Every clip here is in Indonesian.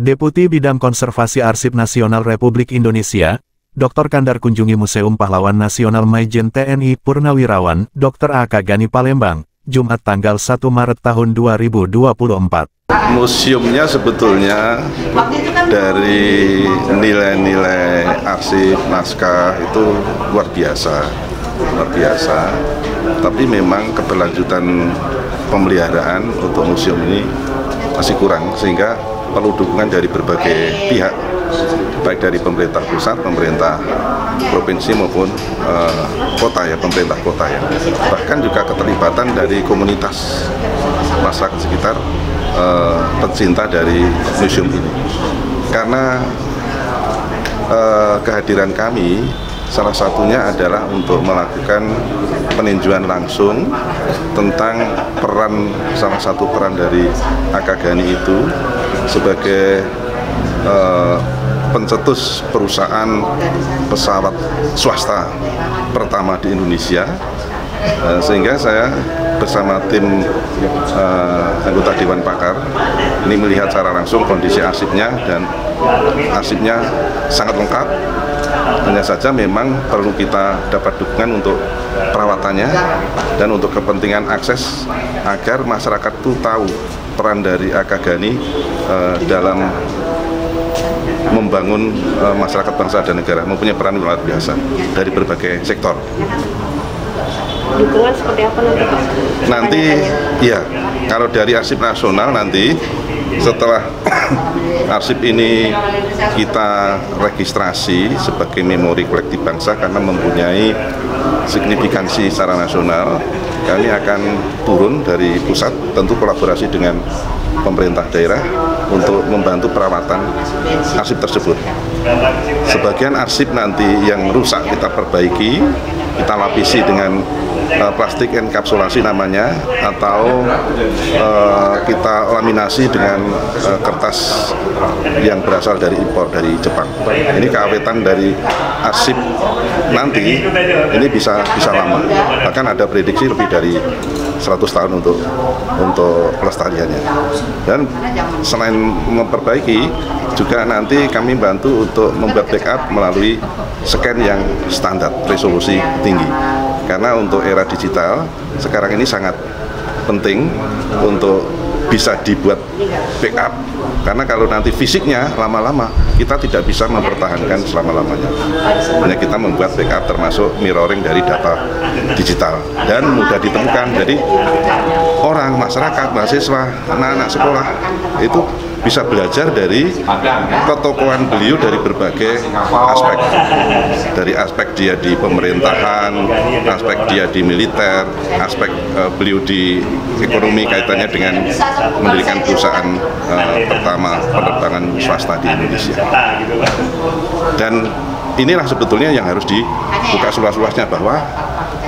Deputi Bidang Konservasi Arsip Nasional Republik Indonesia, Dr. Kandar kunjungi Museum Pahlawan Nasional Maijen TNI Purnawirawan, Dr. A.K. Gani Palembang, Jumat tanggal 1 Maret tahun 2024. Museumnya sebetulnya dari nilai-nilai arsip, naskah itu luar biasa. Tapi memang keberlanjutan pemeliharaan untuk museum ini masih kurang, sehingga perlu dukungan dari berbagai pihak, baik dari pemerintah pusat, pemerintah provinsi maupun pemerintah kota ya. Bahkan juga keterlibatan dari komunitas masyarakat sekitar pecinta dari museum ini. Karena kehadiran kami salah satunya adalah untuk melakukan peninjauan langsung tentang salah satu peran dari A.K. Gani itu sebagai pencetus perusahaan pesawat swasta pertama di Indonesia, sehingga saya bersama tim anggota Dewan Pakar ini melihat secara langsung kondisi arsipnya, dan arsipnya sangat lengkap. Hanya saja memang perlu kita dapat dukungan untuk perawatannya dan untuk kepentingan akses, agar masyarakat itu tahu peran dari A.K. Gani dalam membangun masyarakat bangsa dan negara, mempunyai peran luar biasa dari berbagai sektor. Dukungan seperti apa nanti Pak? Nanti ya, kalau dari arsip nasional nanti setelah arsip ini kita registrasi sebagai memori kolektif bangsa karena mempunyai signifikansi secara nasional, kami akan turun dari pusat, tentu kolaborasi dengan pemerintah daerah untuk membantu perawatan arsip tersebut. Sebagian arsip nanti yang rusak kita perbaiki, kita lapisi dengan plastik enkapsulasi namanya, atau kita laminasi dengan kertas yang berasal dari impor dari Jepang. Ini keawetan dari arsip nanti ini bisa lama, bahkan ada prediksi lebih dari 100 tahun untuk pelestariannya. Dan selain memperbaiki, juga nanti kami bantu untuk membuat backup melalui scan yang standar, resolusi tinggi. Karena untuk era digital sekarang ini sangat penting untuk bisa dibuat backup, karena kalau nanti fisiknya lama-lama kita tidak bisa mempertahankan selama-lamanya. Hanya kita membuat backup termasuk mirroring dari data digital dan mudah ditemukan. Jadi orang, masyarakat, mahasiswa, anak-anak sekolah itu bisa belajar dari ketokohan beliau dari berbagai aspek. Dari aspek dia di pemerintahan, aspek dia di militer, aspek beliau di ekonomi kaitannya dengan mendirikan perusahaan pertama penerbangan swasta di Indonesia. Dan inilah sebetulnya yang harus dibuka seluas-luasnya, bahwa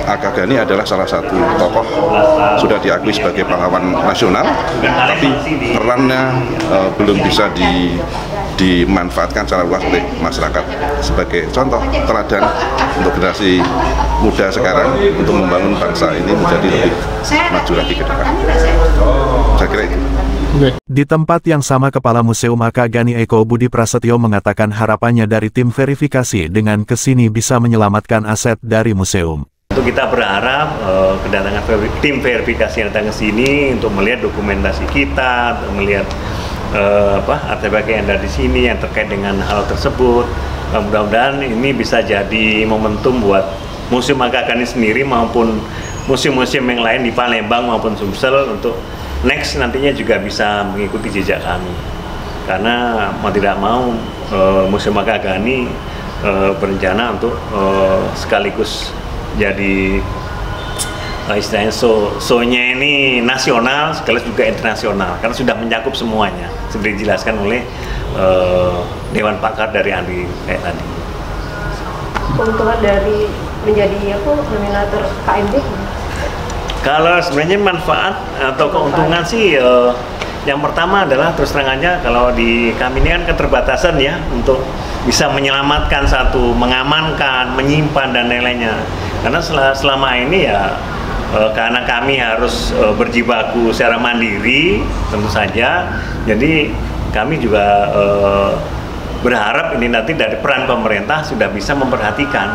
A.K. Gani adalah salah satu tokoh sudah diakui sebagai pahlawan nasional, tapi perannya belum bisa dimanfaatkan secara luas oleh masyarakat sebagai contoh teladan untuk generasi muda sekarang untuk membangun bangsa ini menjadi lebih maju lagi ke depan. Saya kira itu. Di tempat yang sama, Kepala Museum A.K. Gani Eko Budi Prasetyo mengatakan harapannya dari tim verifikasi dengan kesini bisa menyelamatkan aset dari museum. Untuk kita berharap kedatangan tim verifikasi yang datang ke sini untuk melihat dokumentasi kita, untuk melihat artefak yang ada di sini yang terkait dengan hal tersebut. Mudah-mudahan ini bisa jadi momentum buat Museum A.K. Gani sendiri maupun museum-museum yang lain di Palembang maupun Sumsel untuk next nantinya juga bisa mengikuti jejak kami. Karena mau tidak mau Museum A.K. Gani berencana untuk sekaligus jadi istilahnya show-nya ini nasional sekaligus juga internasional, karena sudah mencakup semuanya seperti dijelaskan oleh Dewan Pakar dari Andi tadi. Keuntungan dari menjadi nominator KMB? Kalau sebenarnya manfaat atau keuntungan sih yang pertama adalah terus terangannya kalau di kami ini kan keterbatasan ya untuk bisa menyelamatkan satu, mengamankan, menyimpan dan lain-lainnya. Karena selama ini ya karena kami harus berjibaku secara mandiri tentu saja, jadi kami juga berharap ini nanti dari peran pemerintah sudah bisa memperhatikan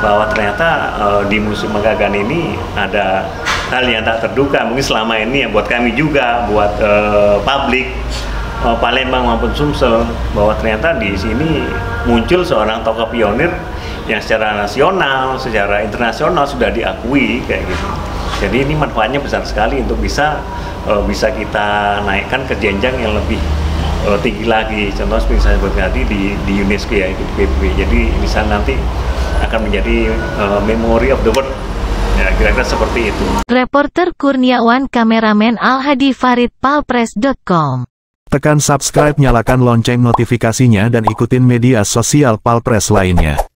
bahwa ternyata di Museum Megagan ini ada hal yang tak terduga, mungkin selama ini ya buat kami juga, buat publik Palembang maupun Sumsel, bahwa ternyata di sini muncul seorang tokoh pionir yang secara nasional, secara internasional sudah diakui kayak gitu. Jadi ini manfaatnya besar sekali untuk bisa kita naikkan ke jenjang yang lebih tinggi lagi. Contoh seperti saya sebut tadi di UNESCO ya, itu PBB. Jadi bisa nanti akan menjadi memory of the world. Ya, kira-kira seperti itu. Reporter Kurniawan, kameramen Al-Hadi Farid, palpres.com. Tekan subscribe, nyalakan lonceng notifikasinya dan ikutin media sosial Palpres lainnya.